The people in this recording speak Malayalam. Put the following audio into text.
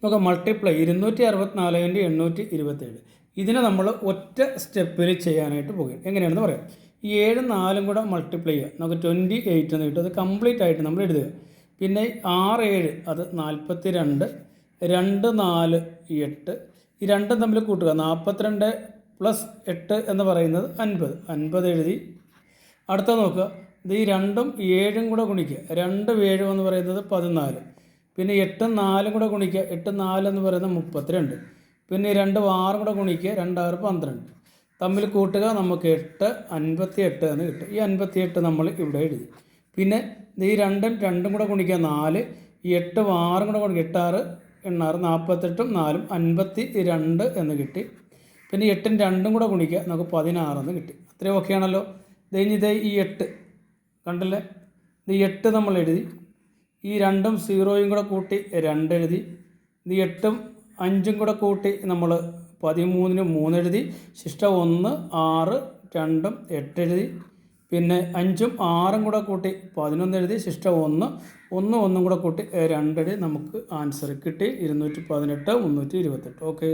നമുക്ക് മൾട്ടിപ്ലൈ 264 ഇതിനെ നമ്മൾ ഒറ്റ സ്റ്റെപ്പിൽ ചെയ്യാനായിട്ട് പോകും. എങ്ങനെയാണെന്ന് പറയാം. ഈ 7 4 കൂടെ മൾട്ടിപ്ലൈ ചെയ്യുക, നമുക്ക് 28 എന്ന് കിട്ടും. അത് കംപ്ലീറ്റ് ആയിട്ട് നമ്മൾ എഴുതുക. പിന്നെ 6 7 അത് 42, 2 4 8, ഈ രണ്ടും തമ്മിൽ കൂട്ടുക. 42 + 8 എന്ന് പറയുന്നത് 50. 50 എഴുതി. അടുത്ത നോക്കുക, ഇത് ഈ 2ഉം 7ഉം കൂടെ ഗുണിക്കുക. 2 7 എന്ന് പറയുന്നത് 14. പിന്നെ 8ഉം 4ഉം കൂടെ ഗുണിക്കുക. 8 4 എന്ന് പറയുന്നത് 32. പിന്നെ 2 6 കൂടെ ഗുണിക്കുക. 2 6 12. തമ്മിൽ കൂട്ടുക, നമുക്ക് 8 58 എന്ന് കിട്ടും. ഈ 58 നമ്മൾ ഇവിടെ എഴുതി. പിന്നെ ഈ 2ഉം 2ഉം കൂടെ ഗുണിക്കുക 4. ഈ 8ഉം 6ഉം കൂടെ ഗുണിക്കുക. 8 6 48ഉം 4ഉം 52 എന്ന് കിട്ടി. പിന്നെ 8ഉം 2ഉം കൂടെ ഗുണിക്കുക, നമുക്ക് 16 എന്ന് കിട്ടി. അത്രയും ഓക്കെ ആണല്ലോ. ഇതേ ഈ 8 കണ്ടല്ലേ, ഇത് 8 നമ്മൾ എഴുതി. ഈ 2ഉം 0യും കൂടെ കൂട്ടി 2 എഴുതി. ഇത് 8ഉം 5ഉം കൂടെ കൂട്ടി നമ്മൾ 13ന് 3 എഴുതി. ശിഷ്ടം 1 6 2ഉം 8 എഴുതി. പിന്നെ 5ഉം 6ഉം കൂടെ കൂട്ടി 11 എഴുതി. ശിഷ്ടം 1 1 1 കൂടെ കൂട്ടി 2 എഴുതി. നമുക്ക് ആൻസർ കിട്ടി 218 328. ഓക്കെ.